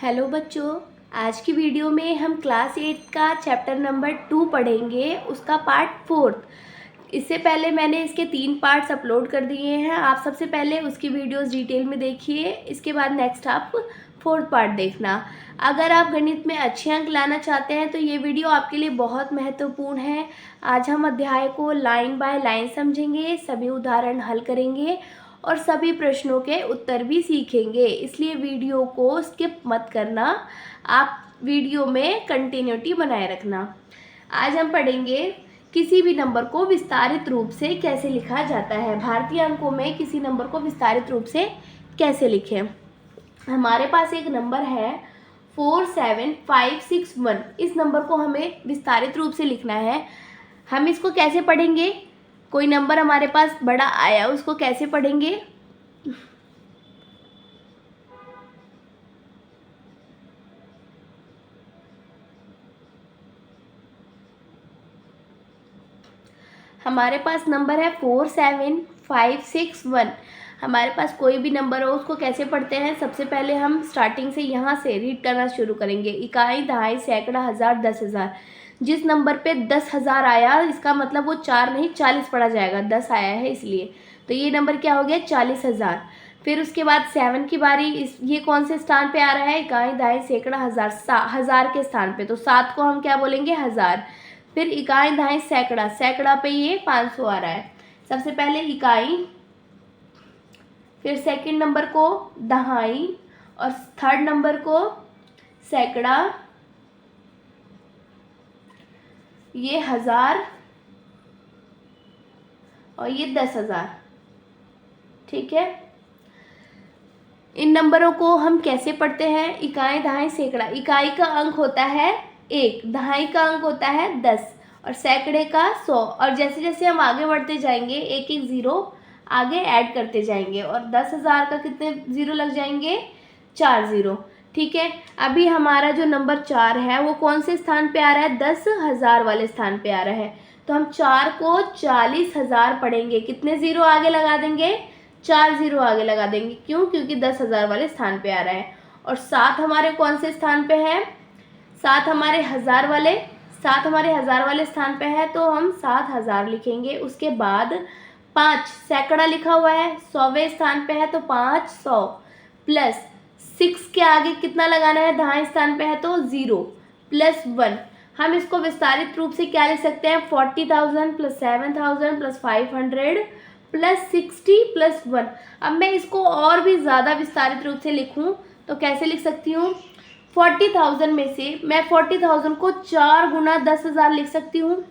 Hello बच्चों, आज की वीडियो में हम क्लास 8 का चैप्टर नंबर 2 पढ़ेंगे, उसका पार्ट 4। इससे पहले मैंने इसके 3 पार्ट्स अपलोड कर दिए हैं। आप सबसे पहले उसकी वीडियोस डिटेल में देखिए, इसके बाद नेक्स्ट आप 4th पार्ट देखना। अगर आप गणित में अच्छे अंक लाना चाहते हैं तो ये वीडियो आपके लिए बहुत महत्वपूर्ण है। आज हम अध्याय को लाइन बाय लाइन समझेंगे, सभी उदाहरण हल करेंगे और सभी प्रश्नों के उत्तर भी सीखेंगे, इसलिए वीडियो को स्किप मत करना। आप वीडियो में कंटिन्यूटी बनाए रखना। आज हम पढ़ेंगे किसी भी नंबर को विस्तारित रूप से कैसे लिखा जाता है। भारतीय अंकों में किसी नंबर को विस्तारित रूप से कैसे लिखें। हमारे पास एक नंबर है 47561। इस नंबर को हमें विस्तारित रूप से लिखना है। हम इसको कैसे पढ़ेंगे? कोई नंबर हमारे पास बड़ा आया, उसको कैसे पढ़ेंगे? हमारे पास नंबर है 47561। हमारे पास कोई भी नंबर हो उसको कैसे पढ़ते हैं? सबसे पहले हम स्टार्टिंग से यहाँ से रीड करना शुरू करेंगे। इकाई, दहाई, सैकड़ा, हज़ार, 10,000। जिस नंबर पे 10,000 आया, इसका मतलब वो 4 नहीं 40 पढ़ा जाएगा, 10 आया है इसलिए। तो ये नंबर क्या हो गया? 40,000। फिर उसके बाद 7 की बारी। ये कौन से स्थान पे आ रहा है? इकाई, दहाई, सैकड़ा, हज़ार, हज़ार के स्थान पे। तो 7 को हम क्या बोलेंगे? हज़ार। फिर इकाई, दहाई, सैकड़ा, सैकड़ा पे ये 500 आ रहा है। सबसे पहले इकाई, फिर सेकंड नंबर को दहाई और थर्ड नंबर को सैकड़ा, ये 1000 और ये 10,000। ठीक है। इन नंबरों को हम कैसे पढ़ते हैं? इकाई, दहाई, सैकड़ा। इकाई का अंक होता है 1, दहाई का अंक होता है 10 और सैकड़े का 100। और जैसे जैसे हम आगे बढ़ते जाएंगे एक एक ज़ीरो आगे ऐड करते जाएंगे और 10,000 का कितने ज़ीरो लग जाएंगे? 4 ज़ीरो। ठीक है। अभी हमारा जो नंबर 4 है वो कौन से स्थान पे आ रहा है? 10,000 वाले स्थान पे आ रहा है। तो हम 4 को 40,000 पढ़ेंगे। कितने ज़ीरो आगे लगा देंगे? 4 ज़ीरो आगे लगा देंगे। क्यों? क्योंकि 10,000 वाले स्थान पे आ रहा है। और 7 हमारे कौन से स्थान पे है? 7 हमारे हज़ार वाले स्थान पे है, तो हम 7,000 लिखेंगे। उसके बाद 5 सैकड़ा लिखा हुआ है, 100वें स्थान पे है, तो 500 प्लस 6 के आगे कितना लगाना है? दहाई स्थान पे है तो 0 प्लस 1। हम इसको विस्तारित रूप से क्या लिख सकते हैं? 40,000 प्लस 7,000 प्लस 500 प्लस 60 प्लस 1। अब मैं इसको और भी ज़्यादा विस्तारित रूप से लिखूं तो कैसे लिख सकती हूँ? 40,000 में से मैं 40,000 को 4 गुना 10,000 लिख सकती हूँ।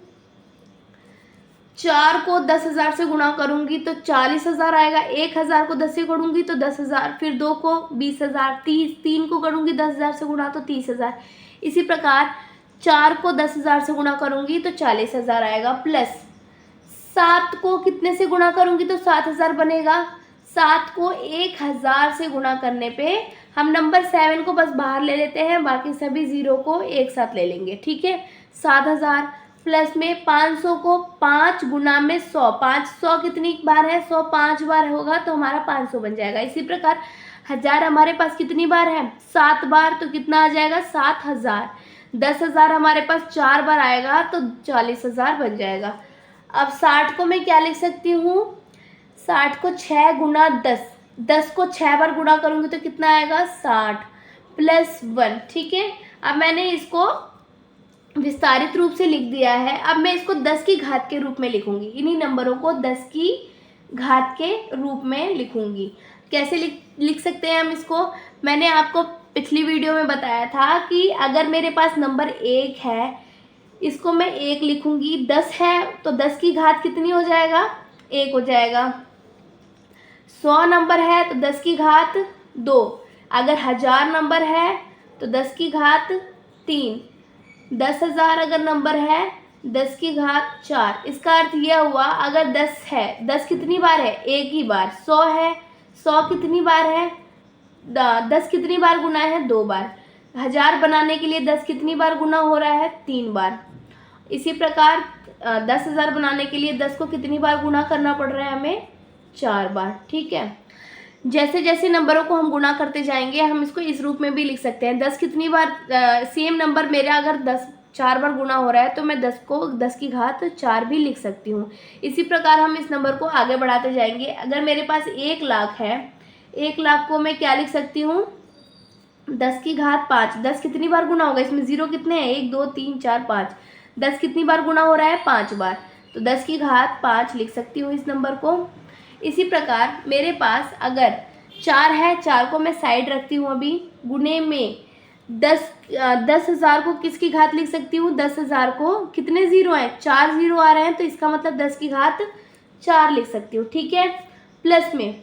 4 को 10,000 से गुणा करूंगी तो 40,000 आएगा। 1,000 को 10 से करूंगी तो 10,000, फिर 2 को 20,000, 3 को करूंगी 10,000 से गुणा तो 30,000। इसी प्रकार 4 को 10,000 से गुणा करूंगी तो 40,000 आएगा। प्लस 7 को कितने से गुणा करूंगी तो 7,000 बनेगा। 7 को 1,000 से गुणा करने पे हम नंबर 7 को बस बाहर ले लेते हैं, बाकी सभी ज़ीरो को एक साथ ले लेंगे। ठीक है। 7,000 प्लस में 500 को 5 गुना में 100। 500 कितनी बार है? 100 5 बार होगा तो हमारा 500 बन जाएगा। इसी प्रकार 1000 हमारे पास कितनी बार है? 7 बार, तो कितना आ जाएगा? 7,000। 10,000 हमारे पास 4 बार आएगा तो 40,000 बन जाएगा। अब 60 को मैं क्या लिख सकती हूँ? 60 को 6 गुना 10, 10 को 6 बार गुणा करूंगी तो कितना आएगा? 60 प्लस 1। ठीक है। अब मैंने इसको विस्तारित रूप से लिख दिया है। अब मैं इसको 10 की घात के रूप में लिखूंगी। इन्हीं नंबरों को 10 की घात के रूप में लिखूंगी। कैसे लिख सकते हैं हम इसको? मैंने आपको पिछली वीडियो में बताया था कि अगर मेरे पास नंबर 1 है, इसको मैं 1 लिखूंगी। 10 है तो 10 की घात कितनी हो जाएगा? 1 हो जाएगा। 100 नंबर है तो 10 की घात 2। अगर 1000 नंबर है तो 10 की घात 3। 10,000 अगर नंबर है 10 की घात 4। इसका अर्थ यह हुआ अगर 10 है, 10 कितनी बार है? एक ही बार। 100 है, 100 कितनी बार है? 10 कितनी बार गुना है? 2 बार। 1000 बनाने के लिए 10 कितनी बार गुना हो रहा है? 3 बार। इसी प्रकार 10,000 बनाने के लिए 10 को कितनी बार गुना करना पड़ रहा है हमें? 4 बार। ठीक है। जैसे जैसे नंबरों को हम गुणा करते जाएंगे हम इसको इस रूप में भी लिख सकते हैं। 10 कितनी बार सेम नंबर मेरा अगर 10 4 बार गुणा हो रहा है तो मैं 10 को 10 की घात 4 भी लिख सकती हूँ। इसी प्रकार हम इस नंबर को आगे बढ़ाते जाएंगे। अगर मेरे पास 1 लाख है, 1 लाख को मैं क्या लिख सकती हूँ, 10 की घात 5। 10 कितनी बार गुणा होगा, इसमें जीरो कितने हैं, 1 2 3 4 5। 10 कितनी बार गुणा हो रहा है, 5 बार, तो 10 की घात 5 लिख सकती हूँ इस नंबर को। इसी प्रकार मेरे पास अगर 4 है, 4 को मैं साइड रखती हूँ अभी, गुणे में 10,000 को किसकी घात लिख सकती हूँ, 10,000 को, कितने जीरो हैं, 4 जीरो आ रहे हैं, तो इसका मतलब 10 की घात 4 लिख सकती हूँ। ठीक है, प्लस में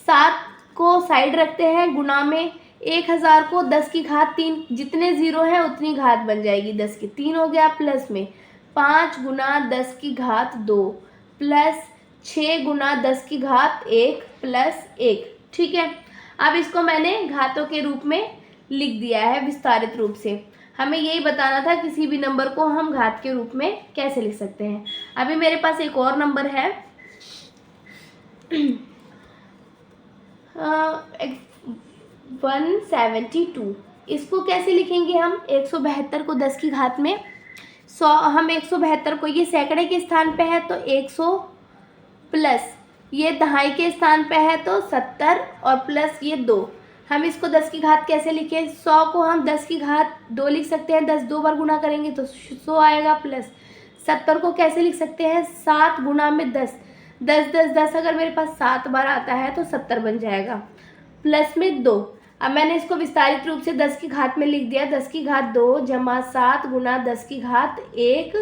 7 को साइड रखते हैं, गुणा में 1000 को 10 की घात 3, जितने जीरो हैं उतनी घात बन जाएगी, 10 की 3 हो गया, प्लस में 5 गुना 10 की घात 2 प्लस 6 गुना 10 की घात 1 प्लस 1। ठीक है, अब इसको मैंने घातों के रूप में लिख दिया है विस्तारित रूप से। हमें यही बताना था किसी भी नंबर को हम घात के रूप में कैसे लिख सकते हैं। अभी मेरे पास एक और नंबर है 172। इसको कैसे लिखेंगे हम, 172 को 10 की घात में 100, हम 172 को, ये सैकड़े के स्थान पे है तो 100 प्लस ये दहाई के स्थान पे है तो 70 और प्लस ये 2। हम इसको 10 की घात कैसे लिखें, 100 को हम 10 की घात 2 लिख सकते हैं, 10 2 बार गुना करेंगे तो 100 आएगा, प्लस 70 को कैसे लिख सकते हैं, 7 गुना में 10, 10 10 10 अगर मेरे पास 7 बार आता है तो 70 बन जाएगा, प्लस में 2। अब मैंने इसको विस्तारित रूप से 10 की घात में लिख दिया, 10 की घात 2 जमा 7 गुना 10 की घात 1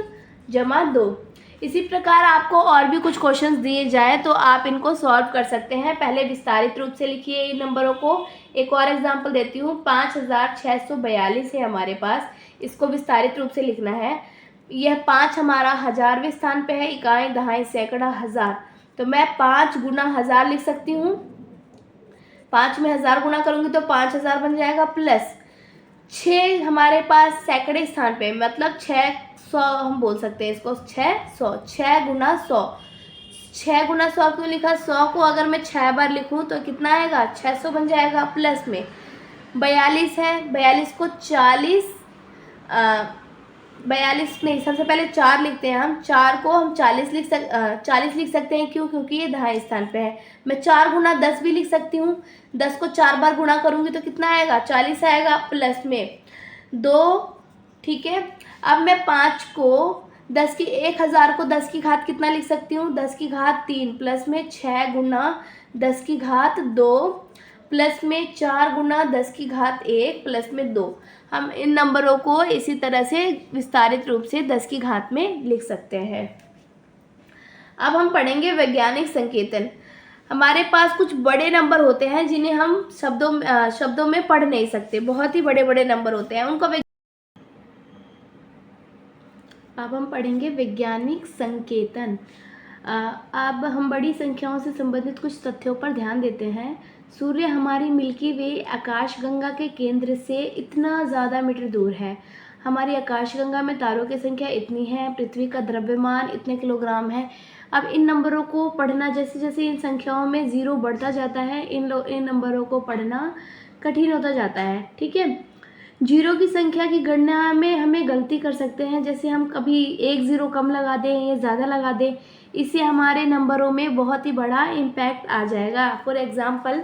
जमा 2। इसी प्रकार आपको और भी कुछ क्वेश्चंस दिए जाए तो आप इनको सॉल्व कर सकते हैं। पहले विस्तारित रूप से लिखिए इन नंबरों को। एक और एग्जांपल देती हूँ, 5642 है हमारे पास, इसको विस्तारित रूप से लिखना है। यह 5 हमारा हजारवें स्थान पे है, इकाई दहाई सैकड़ा हज़ार, तो मैं 5 गुना 1000 लिख सकती हूँ, 5 में 1000 गुना करूँगी तो 5000 बन जाएगा, प्लस 6 हमारे पास सैकड़े स्थान पे, मतलब 600 हम बोल सकते हैं इसको, 600, 6 गुना 100, 6 गुना 100 क्यों लिखा, 100 को अगर मैं 6 बार लिखूं तो कितना आएगा, 600 बन जाएगा, प्लस में 42 है, 42 को 40 42 नहीं, सबसे पहले 4 लिखते हैं हम, 4 को हम 40 लिख सकते हैं, क्यों, क्योंकि ये दहाई स्थान पे है। मैं 4 गुना 10 भी लिख सकती हूँ, 10 को 4 बार गुणा करूँगी तो कितना आएगा, 40 आएगा, प्लस में 2। ठीक है, अब मैं 5 को 10 की 1000 को 10 की घात कितना लिख सकती हूँ, 10 की घात 3, प्लस में 6 गुना 10 की घात 2 प्लस में 4 गुना 10 की घात 1 प्लस में 2। हम इन नंबरों को इसी तरह से विस्तारित रूप से 10 की घात में लिख सकते हैं। अब हम पढ़ेंगे वैज्ञानिक संकेतन। हमारे पास कुछ बड़े नंबर होते हैं जिन्हें हम शब्दों में पढ़ नहीं सकते, बहुत ही बड़े बड़े नंबर होते हैं, उनको अब हम पढ़ेंगे वैज्ञानिक संकेतन। अब हम बड़ी संख्याओं से संबंधित कुछ तथ्यों पर ध्यान देते हैं। सूर्य हमारी मिल्की वे आकाशगंगा के केंद्र से इतना ज़्यादा मीटर दूर है। हमारी आकाशगंगा में तारों की संख्या इतनी है, पृथ्वी का द्रव्यमान इतने किलोग्राम है। अब इन नंबरों को पढ़ना, जैसे जैसे इन संख्याओं में ज़ीरो बढ़ता जाता है, इन नंबरों को पढ़ना कठिन होता जाता है। ठीक है, जीरो की संख्या की गणना में हमें गलती कर सकते हैं, जैसे हम कभी एक ज़ीरो कम लगा दें या ज़्यादा लगा दें, इससे हमारे नंबरों में बहुत ही बड़ा इम्पैक्ट आ जाएगा। फॉर एग्ज़ाम्पल,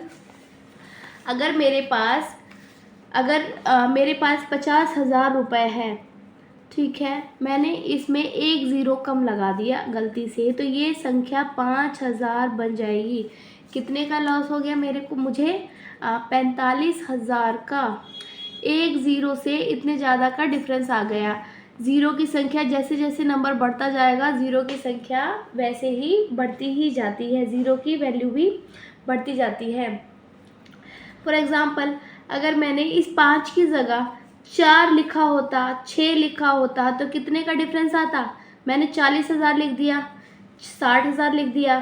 अगर मेरे पास 50,000 रुपये है, ठीक है, मैंने इसमें एक ज़ीरो कम लगा दिया गलती से, तो ये संख्या 5000 बन जाएगी। कितने का लॉस हो गया मेरे को, मुझे 45,000 का, एक ज़ीरो से इतने ज़्यादा का डिफरेंस आ गया। ज़ीरो की संख्या जैसे जैसे नंबर बढ़ता जाएगा, ज़ीरो की संख्या वैसे ही बढ़ती ही जाती है, ज़ीरो की वैल्यू भी बढ़ती जाती है। फॉर एग्ज़ाम्पल, अगर मैंने इस 5 की जगह 4 लिखा होता, 6 लिखा होता, तो कितने का डिफरेंस आता, मैंने 40,000 लिख दिया, 60,000 लिख दिया।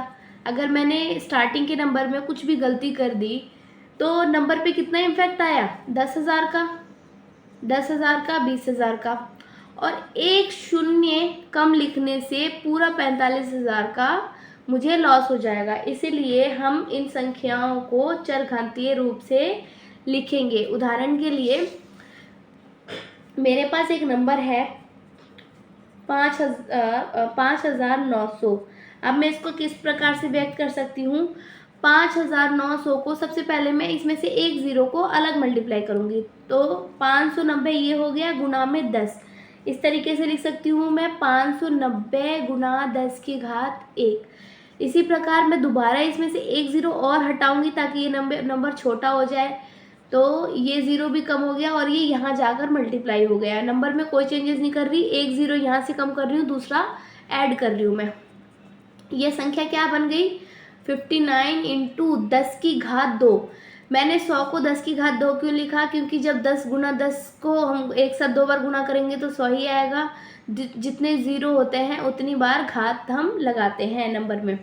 अगर मैंने स्टार्टिंग के नंबर में कुछ भी गलती कर दी तो नंबर पे कितना इम्पैक्ट आया, 10,000 का, 10,000 का, 20,000 का, और एक शून्य कम लिखने से पूरा 45,000 का मुझे लॉस हो जाएगा। इसीलिए हम इन संख्याओं को चरघातीय रूप से लिखेंगे। उदाहरण के लिए मेरे पास एक नंबर है 5,900। अब मैं इसको किस प्रकार से व्यक्त कर सकती हूँ? 5,900 को सबसे पहले मैं इसमें से एक ज़ीरो को अलग मल्टीप्लाई करूँगी, तो 590 ये हो गया गुणा में 10। इस तरीके से लिख सकती हूँ मैं 590 गुणा 10 की घात 1। इसी प्रकार मैं दोबारा इसमें से एक ज़ीरो और हटाऊँगी ताकि ये नंबर छोटा हो जाए, तो ये ज़ीरो भी कम हो गया और ये यहाँ जाकर मल्टीप्लाई हो गया। नंबर में कोई चेंजेस नहीं कर रही, एक ज़ीरो यहाँ से कम कर रही हूँ, दूसरा ऐड कर रही हूँ मैं। ये संख्या क्या बन गई? 59 इंटू 10 की घात 2। मैंने 100 को 10 की घात 2 क्यों लिखा? क्योंकि जब 10 गुना 10 को हम एक साथ 2 बार गुना करेंगे तो 100 ही आएगा। जितने ज़ीरो होते हैं उतनी बार घात हम लगाते हैं नंबर में।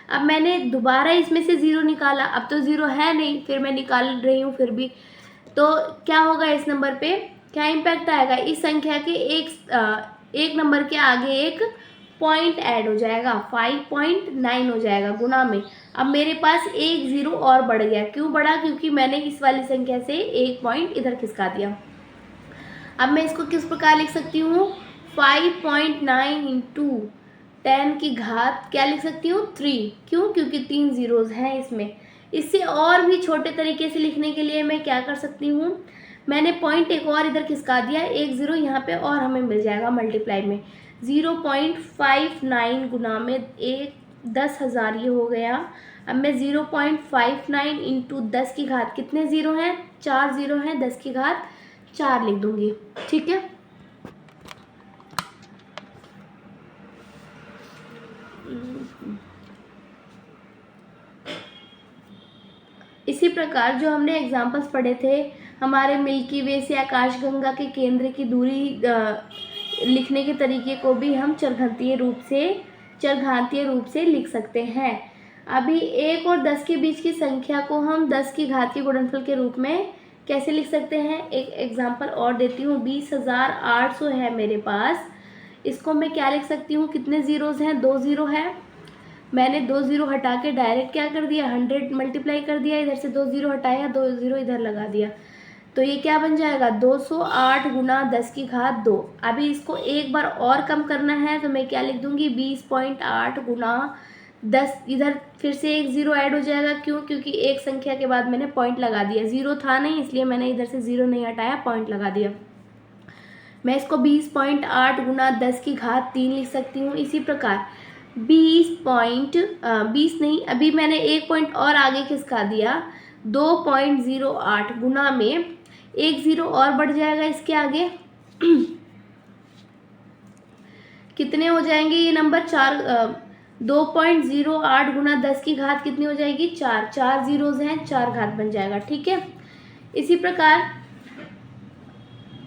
अब मैंने दोबारा इसमें से ज़ीरो निकाला, अब तो ज़ीरो है नहीं, फिर मैं निकाल रही हूँ फिर भी, तो क्या होगा इस नंबर पे? क्या इम्पैक्ट आएगा? इस संख्या के एक नंबर के आगे एक पॉइंट ऐड हो जाएगा, 5.9 हो जाएगा गुणा में। अब मेरे पास एक ज़ीरो और बढ़ गया। क्यों बढ़ा? क्योंकि मैंने इस वाली संख्या से एक पॉइंट इधर खिसका दिया। अब मैं इसको किस प्रकार लिख सकती हूँ? 5.9 इंटू 10 की घात क्या लिख सकती हूँ? 3। क्यों? क्योंकि 3 ज़ीरोज़ हैं इसमें। इससे और भी छोटे तरीके से लिखने के लिए मैं क्या कर सकती हूँ? मैंने पॉइंट एक और इधर खिसका दिया, एक ज़ीरो यहाँ पे और हमें मिल जाएगा मल्टीप्लाई में। 0.59 गुना में 10,000 ये हो गया। अब मैं 0.59 इंटू 10 की घात, कितने ज़ीरो हैं? 4 ज़ीरो हैं, 10 की घात 4 लिख दूँगी। ठीक है। इसी प्रकार जो हमने एग्जाम्पल्स पढ़े थे, हमारे मिल्की वे से आकाशगंगा के केंद्र की दूरी लिखने के तरीके को भी हम चरघातीय रूप से लिख सकते हैं। अभी 1 और 10 के बीच की संख्या को हम 10 की घात के गुणनफल के रूप में कैसे लिख सकते हैं? एक एग्जाम्पल और देती हूँ। 20,800 है मेरे पास, इसको मैं क्या लिख सकती हूँ? कितने ज़ीरोज़ हैं? 2 ज़ीरो है। मैंने 2 ज़ीरो हटा के डायरेक्ट क्या कर दिया? 100 मल्टीप्लाई कर दिया, इधर से 2 ज़ीरो हटाया, 2 ज़ीरो इधर लगा दिया, तो ये क्या बन जाएगा? 208 गुना 10 की घात 2। अभी इसको एक बार और कम करना है तो मैं क्या लिख दूंगी? 20.8 गुना 10, इधर फिर से एक ज़ीरो ऐड हो जाएगा। क्यों? क्योंकि एक संख्या के बाद मैंने पॉइंट लगा दिया, ज़ीरो था नहीं इसलिए मैंने इधर से ज़ीरो नहीं हटाया, पॉइंट लगा दिया। मैं इसको 20.8 गुना 10 की घात 3 लिख सकती हूँ। इसी प्रकार 20 नहीं, अभी मैंने एक पॉइंट और आगे खिसका दिया, 2.08 गुना में एक ज़ीरो और बढ़ जाएगा इसके आगे। कितने हो जाएंगे ये नंबर? 2.08 गुना 10 की घात कितनी हो जाएगी? 4 ज़ीरोज़ हैं, 4 घात बन जाएगा। ठीक है। इसी प्रकार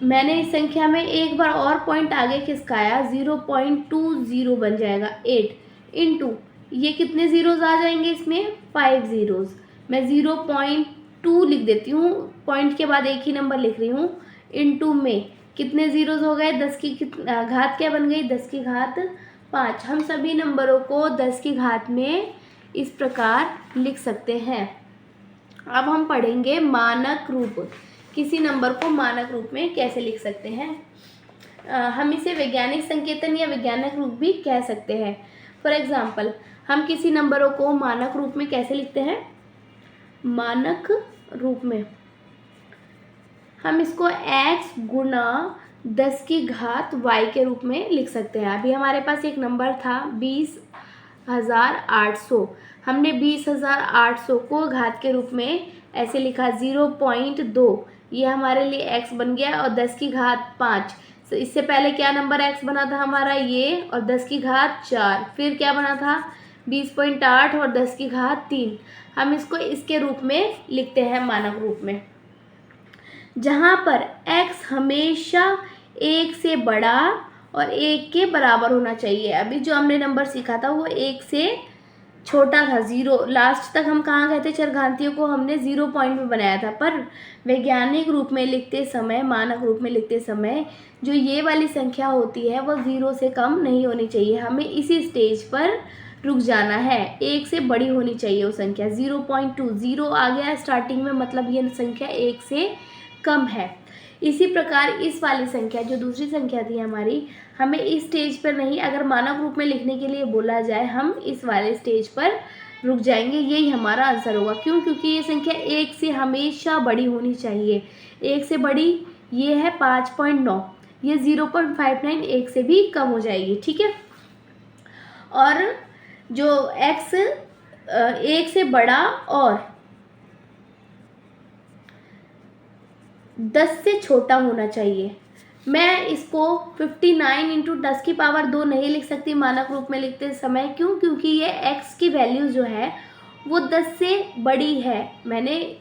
मैंने इस संख्या में एक बार और पॉइंट आगे खिसकाया, 0.20 बन जाएगा 8 इंटू, ये कितने ज़ीरोज़ आ जाएंगे इसमें? 5 ज़ीरोज़। मैं 0.2 लिख देती हूँ, पॉइंट के बाद एक ही नंबर लिख रही हूँ। इंटू में कितने ज़ीरोज़ हो गए? 10 की घात क्या बन गई? 10 की घात 5। हम सभी नंबरों को 10 की घात में इस प्रकार लिख सकते हैं। अब हम पढ़ेंगे मानक रूप। किसी नंबर को मानक रूप में कैसे लिख सकते हैं? हम इसे वैज्ञानिक संकेतन या वैज्ञानिक रूप भी कह सकते हैं। फॉर एग्जाम्पल, हम किसी नंबरों को मानक रूप में कैसे लिखते हैं? मानक रूप में हम इसको x गुना 10 की घात y के रूप में लिख सकते हैं। अभी हमारे पास एक नंबर था 20,800, हमने 20,800 को घात के रूप में ऐसे लिखा 0.2, ये हमारे लिए x बन गया, और 10 की घात 5। तो इससे पहले क्या नंबर x बना था हमारा? ये, और 10 की घात 4। फिर क्या बना था? 20.8 और 10 की घात 3। हम इसको इसके रूप में लिखते हैं मानक रूप में, जहाँ पर x हमेशा 1 से बड़ा और 1 के बराबर होना चाहिए। अभी जो हमने नंबर सीखा था वो 1 से छोटा था, 0। लास्ट तक हम कहाँ गए थे? चरघातियों को हमने 0 पॉइंट में बनाया था, पर वैज्ञानिक रूप में लिखते समय, मानक रूप में लिखते समय जो ये वाली संख्या होती है वो 0 से कम नहीं होनी चाहिए। हमें इसी स्टेज पर रुक जाना है, 1 से बड़ी होनी चाहिए वो संख्या। 0.2 0 आ गया स्टार्टिंग में, मतलब ये संख्या 1 से कम है। इसी प्रकार इस वाली संख्या जो दूसरी संख्या थी हमारी, हमें इस स्टेज पर नहीं, अगर मानक रूप में लिखने के लिए बोला जाए हम इस वाले स्टेज पर रुक जाएंगे। यही हमारा आंसर होगा। क्यों? क्योंकि ये संख्या 1 से हमेशा बड़ी होनी चाहिए। 1 से बड़ी ये है 5.9, ये 0.59 1 से भी कम हो जाएगी। ठीक है। और जो x 1 से बड़ा और 10 से छोटा होना चाहिए। मैं इसको 59 इंटू 10 की पावर 2 नहीं लिख सकती मानक रूप में लिखते समय। क्यों? क्योंकि ये x की वैल्यू जो है वो 10 से बड़ी है। मैंने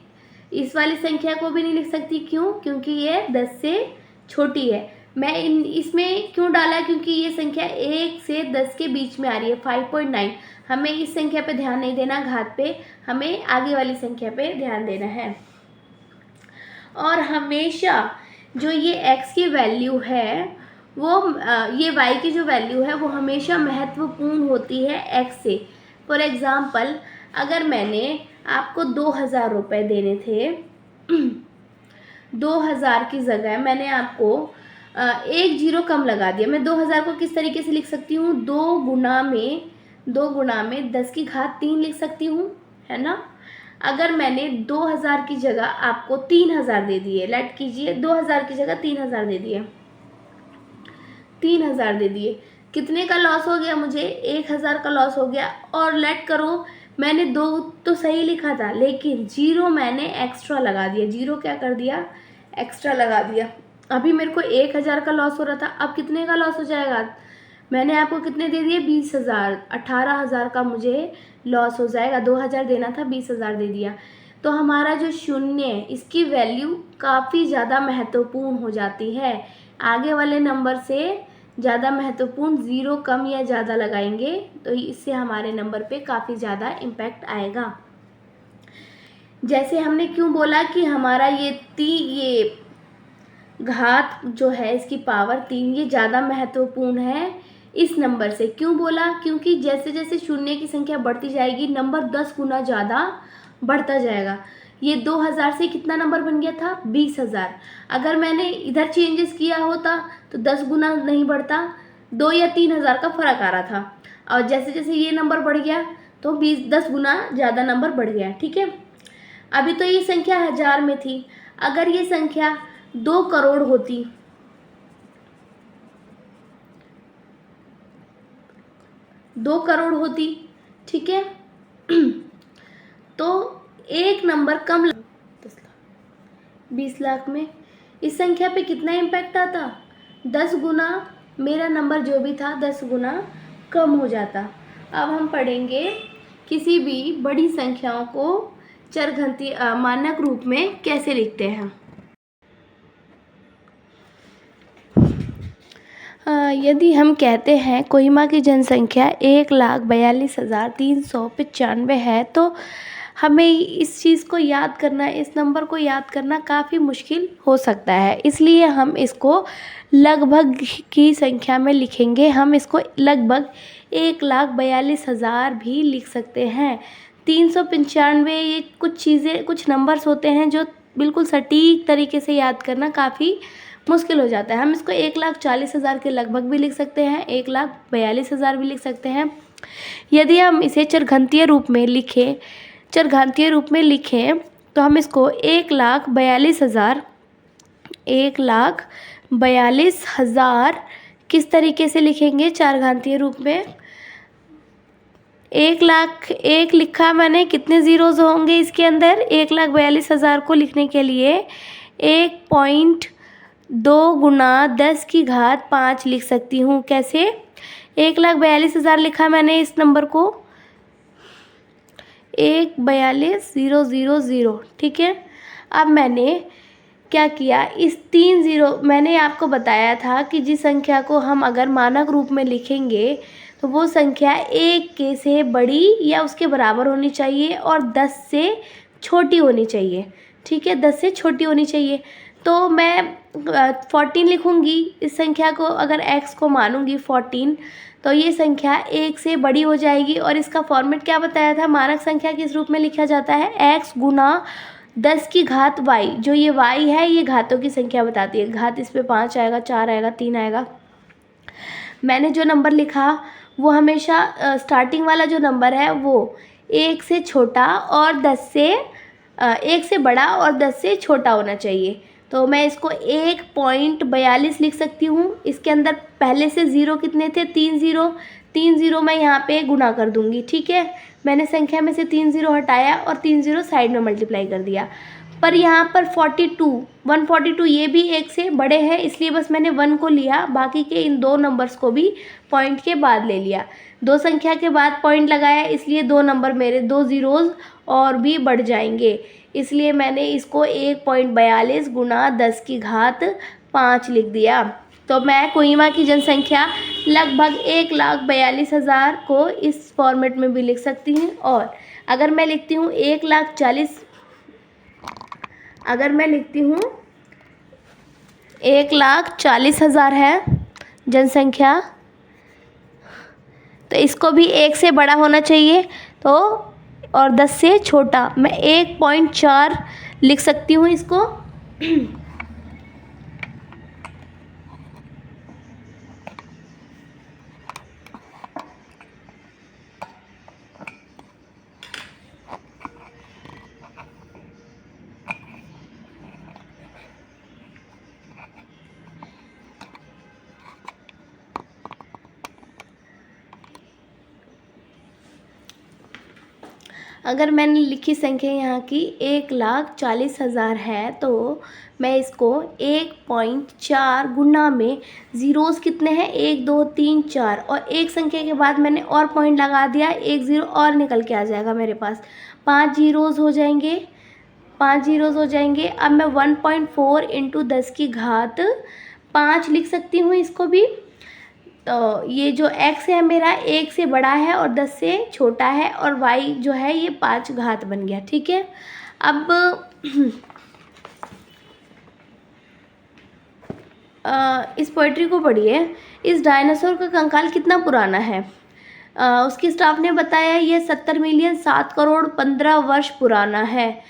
इस वाली संख्या को भी नहीं लिख सकती। क्यों? क्योंकि ये 10 से छोटी है। मैं इसमें क्यों डाला? क्योंकि ये संख्या 1 से 10 के बीच में आ रही है, 5.9। हमें इस संख्या पे ध्यान नहीं देना, घात पे, हमें आगे वाली संख्या पे ध्यान देना है। और हमेशा जो ये x की वैल्यू है वो ये y की जो वैल्यू है वो हमेशा महत्वपूर्ण होती है x से। फॉर एग्ज़ाम्पल, अगर मैंने आपको 2000 रुपये देने थे, 2000 की जगह मैंने आपको 1 जीरो कम लगा दिया। मैं 2000 को किस तरीके से लिख सकती हूँ? 2 गुना में 10 की घात 3 लिख सकती हूँ, है ना। अगर मैंने 2000 की जगह आपको 3000 दे दिए, लेट कीजिए 2000 की जगह 3000 दे दिए, 3000 दे दिए, कितने का लॉस हो गया मुझे? 1000 का लॉस हो गया। और लेट करो, मैंने 2 तो सही लिखा था, लेकिन जीरो मैंने एक्स्ट्रा लगा दिया। जीरो क्या कर दिया? एक्स्ट्रा लगा दिया। अभी मेरे को 1000 का लॉस हो रहा था, अब कितने का लॉस हो जाएगा? मैंने आपको कितने दे दिए? 20,000, 18,000 का मुझे लॉस हो जाएगा। 2000 देना था, 20,000 दे दिया। तो हमारा जो शून्य है इसकी वैल्यू काफ़ी ज़्यादा महत्वपूर्ण हो जाती है। आगे वाले नंबर से ज़्यादा महत्वपूर्ण, ज़ीरो कम या ज़्यादा लगाएंगे तो इससे हमारे नंबर पे काफ़ी ज़्यादा इम्पैक्ट आएगा। जैसे हमने क्यों बोला कि हमारा ये घात जो है इसकी पावर 3 ये ज़्यादा महत्वपूर्ण है इस नंबर से। क्यों बोला? क्योंकि जैसे जैसे शून्य की संख्या बढ़ती जाएगी नंबर 10 गुना ज़्यादा बढ़ता जाएगा। ये 2000 से कितना नंबर बन गया था? 20,000। अगर मैंने इधर चेंजेस किया होता तो 10 गुना नहीं बढ़ता, 2 या 3,000 का फ़र्क आ रहा था। और जैसे जैसे ये नंबर बढ़ गया तो 10 गुना ज़्यादा नंबर बढ़ गया। ठीक है। अभी तो ये संख्या 1000 में थी, अगर ये संख्या 2 करोड़ होती, 2 करोड़ होती, ठीक है, तो एक नंबर कम 20 लाख में इस संख्या पे कितना इम्पैक्ट आता? 10 गुना मेरा नंबर जो भी था 10 गुना कम हो जाता। अब हम पढ़ेंगे किसी भी बड़ी संख्याओं को चरघंटी मानक रूप में कैसे लिखते हैं। यदि हम कहते हैं कोहिमा की जनसंख्या 1,42,395 है तो हमें इस चीज़ को याद करना, इस नंबर को याद करना काफ़ी मुश्किल हो सकता है। इसलिए हम इसको लगभग की संख्या में लिखेंगे। हम इसको लगभग 1,42,000 भी लिख सकते हैं। 395 ये कुछ नंबर्स होते हैं जो बिल्कुल सटीक तरीके से याद करना काफ़ी मुश्किल हो जाता है। हम इसको 1,40,000 के लगभग भी लिख सकते हैं, 1,42,000 भी लिख सकते हैं। यदि हम इसे चरघंटीय रूप में लिखें तो हम इसको 1,42,000 किस तरीके से लिखेंगे चारघातीय रूप में? 1 लिखा मैंने, कितने ज़ीरोज़ होंगे इसके अंदर? 1,42,000 को लिखने के लिए 1.2 गुना 10 की घात 5 लिख सकती हूँ। कैसे? 1,42,000 लिखा मैंने इस नंबर को, 1,42,000, ठीक है। अब मैंने क्या किया? इस 3 ज़ीरो मैंने आपको बताया था कि जिस संख्या को हम अगर मानक रूप में लिखेंगे तो वो संख्या 1 के से बड़ी या उसके बराबर होनी चाहिए और 10 से छोटी होनी चाहिए। ठीक है, 10 से छोटी होनी चाहिए। तो मैं 14 लिखूँगी इस संख्या को, अगर x को मानूंगी 14 तो ये संख्या 1 से बड़ी हो जाएगी। और इसका फॉर्मेट क्या बताया था, मानक संख्या किस रूप में लिखा जाता है, x गुना 10 की घात y। जो ये y है ये घातों की संख्या बताती है, घात इस पे 5 आएगा, 4 आएगा, 3 आएगा। मैंने जो नंबर लिखा वो हमेशा स्टार्टिंग वाला जो नंबर है वो 1 से छोटा और 10 से 1 से बड़ा और 10 से छोटा होना चाहिए। तो मैं इसको 1.42 लिख सकती हूँ। इसके अंदर पहले से ज़ीरो कितने थे, 3 ज़ीरो, 3 ज़ीरो मैं यहाँ पे गुना कर दूँगी, ठीक है। मैंने संख्या में से 3 ज़ीरो हटाया और 3 ज़ीरो साइड में मल्टीप्लाई कर दिया। पर यहाँ पर 142 ये भी 1 से बड़े हैं, इसलिए बस मैंने 1 को लिया, बाकी के इन दो नंबर्स को भी पॉइंट के बाद ले लिया। दो संख्या के बाद पॉइंट लगाया, इसलिए दो नंबर मेरे 2 ज़ीरोज़ और भी बढ़ जाएंगे, इसलिए मैंने इसको 1.42 गुना 10 की घात 5 लिख दिया। तो मैं कोहिमा की जनसंख्या लगभग 1,42,000 को इस फॉर्मेट में भी लिख सकती हूँ। और अगर मैं लिखती हूँ 1,40,000 है जनसंख्या, तो इसको भी 1 से बड़ा होना चाहिए तो, और 10 से छोटा। मैं 1.4 लिख सकती हूँ इसको। अगर मैंने लिखी संख्या यहाँ की 1,40,000 है तो मैं इसको 1.4 गुना में ज़ीरोज़ कितने हैं, 1 2 3 4, और एक संख्या के बाद मैंने और पॉइंट लगा दिया, 1 ज़ीरो और निकल के आ जाएगा मेरे पास, 5 ज़ीरोज़ हो जाएंगे, 5 ज़ीरोज़ हो जाएंगे। अब मैं 1.4 इंटू 10 की घात 5 लिख सकती हूँ इसको भी। तो ये जो x है मेरा 1 से बड़ा है और 10 से छोटा है, और y जो है ये 5 घात बन गया, ठीक है। अब इस पोइट्री को पढ़िए। इस डायनासोर का कंकाल कितना पुराना है। उसके स्टाफ ने बताया ये 70 मिलियन 7 करोड़ 15 वर्ष पुराना है।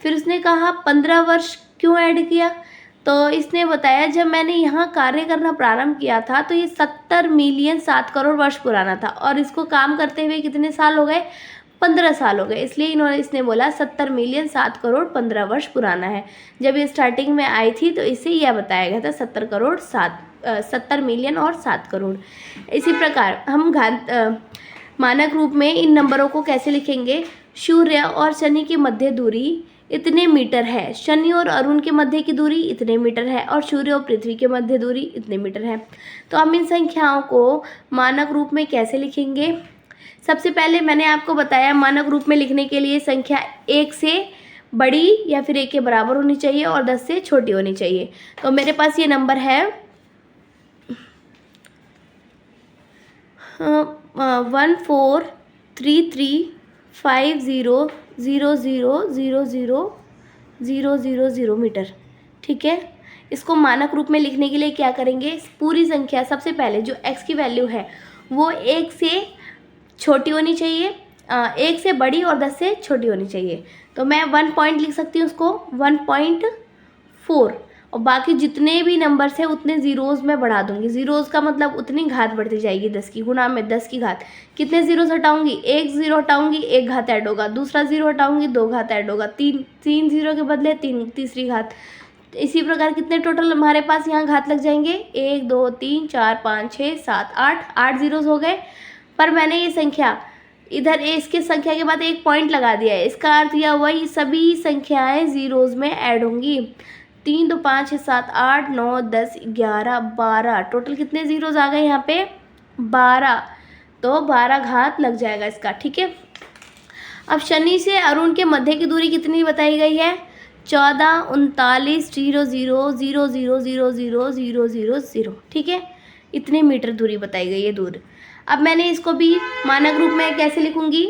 फिर उसने कहा 15 वर्ष क्यों ऐड किया, तो इसने बताया जब मैंने यहाँ कार्य करना प्रारंभ किया था तो ये 70 मिलियन 7 करोड़ वर्ष पुराना था, और इसको काम करते हुए कितने साल हो गए, 15 साल हो गए, इसलिए इसने बोला 70 मिलियन 7 करोड़ 15 वर्ष पुराना है। जब ये स्टार्टिंग में आई थी तो इसे यह बताया गया था 70 मिलियन और 7 करोड़। इसी प्रकार हम मानक रूप में इन नंबरों को कैसे लिखेंगे, सूर्य और शनि की मध्य दूरी इतने मीटर है, शनि और अरुण के मध्य की दूरी इतने मीटर है, और सूर्य और पृथ्वी के मध्य दूरी इतने मीटर है। तो हम इन संख्याओं को मानक रूप में कैसे लिखेंगे। सबसे पहले मैंने आपको बताया मानक रूप में लिखने के लिए संख्या 1 से बड़ी या फिर 1 के बराबर होनी चाहिए और 10 से छोटी होनी चाहिए। तो मेरे पास ये नंबर है 143350000000 मीटर, ठीक है। इसको मानक रूप में लिखने के लिए क्या करेंगे, पूरी संख्या सबसे पहले जो x की वैल्यू है वो 1 से छोटी होनी चाहिए, 1 से बड़ी और 10 से छोटी होनी चाहिए। तो मैं 1 पॉइंट लिख सकती हूँ उसको 1.4, और बाकी जितने भी नंबर्स हैं उतने ज़ीरोज़ में बढ़ा दूंगी। ज़ीरोज़ का मतलब उतनी घात बढ़ती जाएगी, 10 की गुना में 10 की घात। कितने ज़ीरोज़ हटाऊंगी, 1 ज़ीरो हटाऊंगी 1 घात ऐड होगा, दूसरा ज़ीरो हटाऊंगी 2 घात ऐड होगा, तीन ज़ीरो के बदले तीसरी घात। इसी प्रकार कितने टोटल हमारे पास यहाँ घात लग जाएंगे, 1 2 3 4 5 6 7 8 ज़ीरोज़ हो गए। पर मैंने ये संख्या इधर इसके संख्या के बाद एक पॉइंट लगा दिया है, इसका अर्थ यह हुआ ये सभी संख्याएं ज़ीरोज़ में ऐड होंगी। 3 2 5 6 7 8 9 10 11 12, टोटल कितने ज़ीरोज़ आ गए यहाँ पे 12, तो 12 घात लग जाएगा इसका, ठीक है। अब शनि से अरुण के मध्य की दूरी कितनी बताई गई है, 14,39,000,000,000,000, ठीक है। इतने मीटर दूरी बताई गई है दूर। अब मैंने इसको भी मानक रूप में कैसे लिखूंगी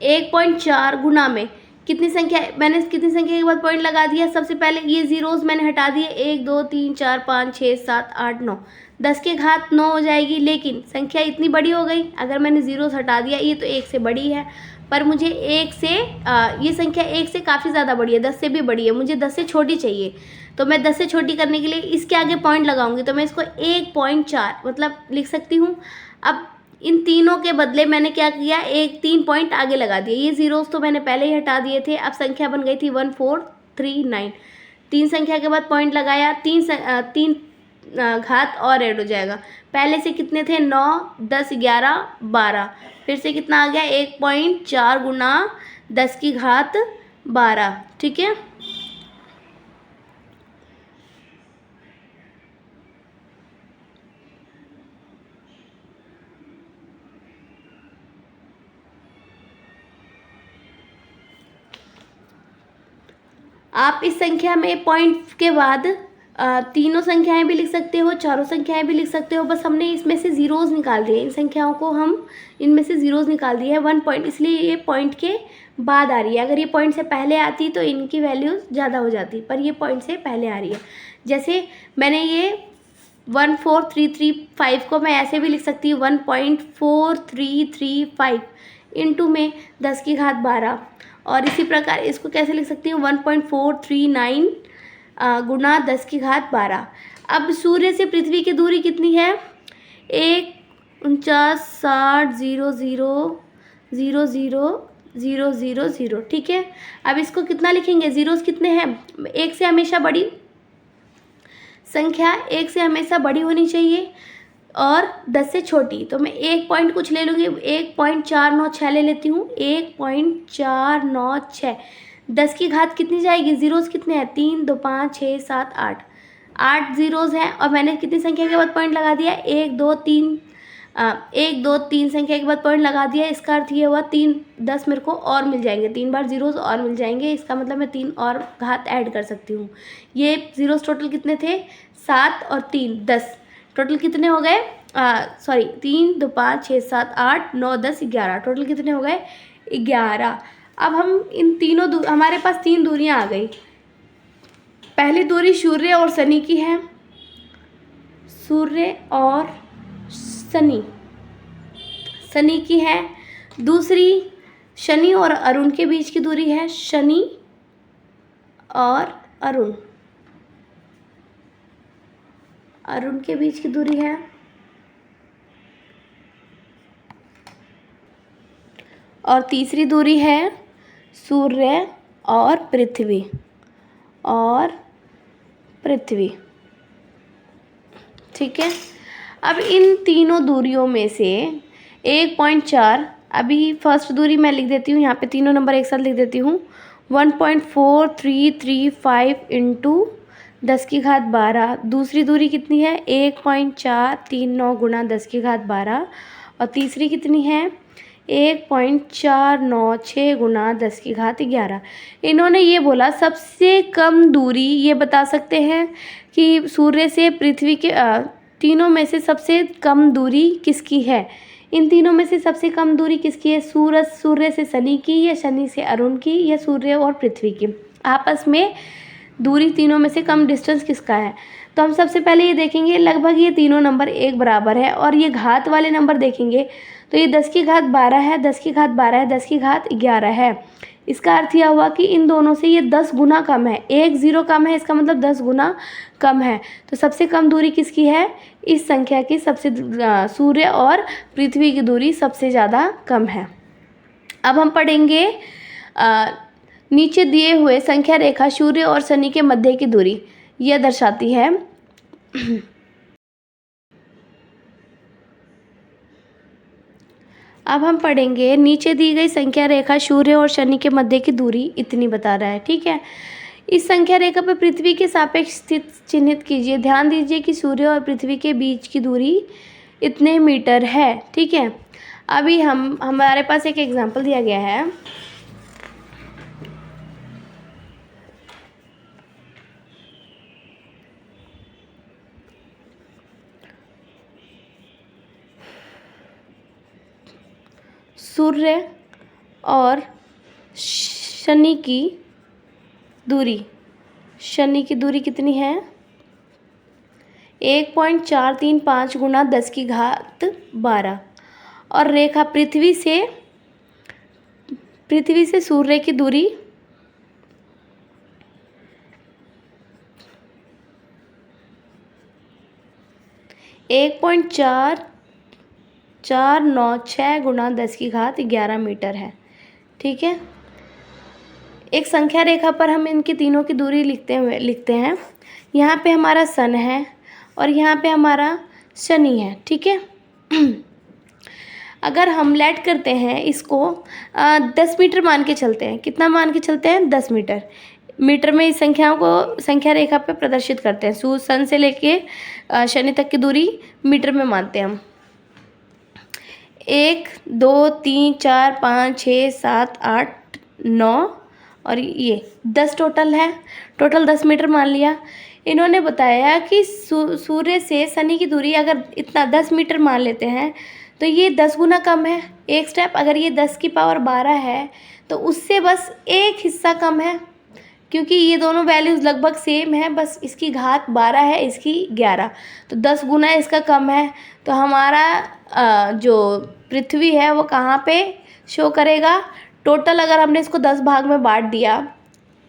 1.4 गुना में कितनी संख्या, मैंने कितनी संख्या के बाद पॉइंट लगा दिया, सबसे पहले ये जीरोस मैंने हटा दिए, 1 2 3 4 5 6 7 8 9, 10 की घात 9 हो जाएगी। लेकिन संख्या इतनी बड़ी हो गई, अगर मैंने जीरोस हटा दिया, ये तो 1 से बड़ी है, पर मुझे 1 से ये संख्या 1 से काफ़ी ज़्यादा बड़ी है, 10 से भी बड़ी है, मुझे 10 से छोटी चाहिए। तो मैं 10 से छोटी करने के लिए इसके आगे पॉइंट लगाऊंगी, तो मैं इसको 1.4 मतलब लिख सकती हूँ। अब इन तीनों के बदले मैंने क्या किया, 3 पॉइंट आगे लगा दिए। ये जीरोस तो मैंने पहले ही हटा दिए थे। अब संख्या बन गई थी 1439। 3 संख्या के बाद पॉइंट लगाया, 3 घात और ऐड हो जाएगा। पहले से कितने थे, 9 10 11 12, फिर से कितना आ गया, 1.4 गुना 10 की घात 12। ठीक है, आप इस संख्या में पॉइंट के बाद तीनों संख्याएं भी लिख सकते हो, चारों संख्याएं भी लिख सकते हो। बस हमने इसमें से जीरोस निकाल दिए, इन संख्याओं को हम इनमें से जीरोस निकाल दिए है 1 पॉइंट, इसलिए ये पॉइंट के बाद आ रही है। अगर ये पॉइंट से पहले आती तो इनकी वैल्यूज ज़्यादा हो जाती, पर ये पॉइंट से पहले आ रही है। जैसे मैंने ये 14335 को मैं ऐसे भी लिख सकती हूँ, 1.4335 इंटू में 10 की घात 12, और इसी प्रकार इसको कैसे लिख सकती हूँ, 1.439 गुना 10 की घात 12। अब सूर्य से पृथ्वी की दूरी कितनी है, 14960000000। ठीक है, अब इसको कितना लिखेंगे, जीरोस कितने हैं, 1 से हमेशा बड़ी संख्या 1 से हमेशा बड़ी होनी चाहिए और 10 से छोटी। तो मैं एक पॉइंट कुछ ले लूँगी, 1.496 ले लेती हूँ, 1.496। 10 की घात कितनी जाएगी, जीरोस कितने हैं, 3 2 5 6 7 8, 8 जीरोस हैं। और मैंने कितनी संख्या के बाद पॉइंट लगा दिया, 1 2 3 संख्या के बाद पॉइंट लगा दिया। इसका अर्थ ये हुआ 10 मेरे को और मिल जाएंगे, 3 बार जीरोस और मिल जाएंगे। इसका मतलब मैं 3 और घात ऐड कर सकती हूँ। ये जीरोस टोटल कितने थे, 7 और 3 10, टोटल कितने हो गए, 3 2 5 6 7 8 9 10 11, टोटल कितने हो गए, 11। अब हम इन तीनों हमारे पास 3 दूरियां आ गई। पहली दूरी सूर्य और शनि की है, सूर्य और शनि की है। दूसरी शनि और अरुण के बीच की दूरी है, शनि और अरुण के बीच की दूरी है। और तीसरी दूरी है सूर्य और पृथ्वी। ठीक है, अब इन तीनों दूरियों में से 1.4, अभी फर्स्ट दूरी मैं लिख देती हूँ, यहाँ पे तीनों नंबर एक साथ लिख देती हूँ, 1.4335 इंटू 10 की घात 12। दूसरी दूरी कितनी है, 1.439 गुना 10 की घात 12। और तीसरी कितनी है, 1.496 गुना 10 की घात 11। इन्होंने ये बोला सबसे कम दूरी, ये बता सकते हैं कि सूर्य से पृथ्वी के तीनों में से सबसे कम दूरी किसकी है। इन तीनों में से सबसे कम दूरी किसकी है, सूर्य से शनि की, या शनि से अरुण की, या सूर्य और पृथ्वी की। आपस में दूरी तीनों में से कम डिस्टेंस किसका है। तो हम सबसे पहले ये देखेंगे, लगभग ये तीनों नंबर एक बराबर है। और ये घात वाले नंबर देखेंगे तो ये 10 की घात 12 है, 10 की घात 12 है, 10 की घात 11 है। इसका अर्थ यह हुआ कि इन दोनों से ये 10 गुना कम है, एक जीरो कम है, इसका मतलब 10 गुना कम है। तो सबसे कम दूरी किसकी है, इस संख्या की सबसे सूर्य और पृथ्वी की दूरी सबसे ज़्यादा कम है। अब हम पढ़ेंगे नीचे दिए हुए संख्या रेखा सूर्य और शनि के मध्य की दूरी यह दर्शाती है। अब हम पढ़ेंगे नीचे दी गई संख्या रेखा सूर्य और शनि के मध्य की दूरी इतनी बता रहा है। ठीक है, इस संख्या रेखा पर पृथ्वी के सापेक्ष स्थित चिन्हित कीजिए। ध्यान दीजिए कि सूर्य और पृथ्वी के बीच की दूरी इतने मीटर है। ठीक है, अभी हमारे पास एक एग्जाम्पल दिया गया है। सूर्य और शनि की दूरी कितनी है? 1.435 गुणा 10⁻12। और रेखा पृथ्वी से सूर्य की दूरी 1.4496 गुणा 10⁻11 मीटर है। ठीक है, एक संख्या रेखा पर हम इनकी तीनों की दूरी लिखते हैं। यहाँ पे हमारा सन है और यहाँ पे हमारा शनि है। ठीक है, अगर हम लेट करते हैं इसको 10 मीटर मान के चलते हैं। कितना मान के चलते हैं? 10 मीटर। मीटर में इस संख्याओं को संख्या रेखा पे प्रदर्शित करते हैं। सन से लेके शनि तक की दूरी मीटर में मानते हैं हम। 1 2 3 4 5 6 7 8 9 और ये 10 टोटल है। टोटल 10 मीटर मान लिया। इन्होंने बताया कि सूर्य से शनि की दूरी अगर इतना 10 मीटर मान लेते हैं तो ये 10 गुना कम है। एक स्टेप, अगर ये 10⁻12 है तो उससे बस एक हिस्सा कम है, क्योंकि ये दोनों वैल्यूज़ लगभग सेम है, बस इसकी घात 12 है, इसकी 11, तो 10 गुना इसका कम है। तो हमारा जो पृथ्वी है वो कहाँ पे शो करेगा? टोटल अगर हमने इसको 10 भाग में बांट दिया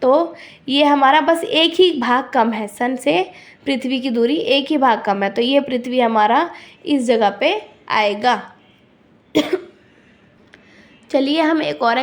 तो ये हमारा बस एक ही भाग कम है। सन से पृथ्वी की दूरी एक ही भाग कम है, तो ये पृथ्वी हमारा इस जगह पे आएगा। चलिए हम एक और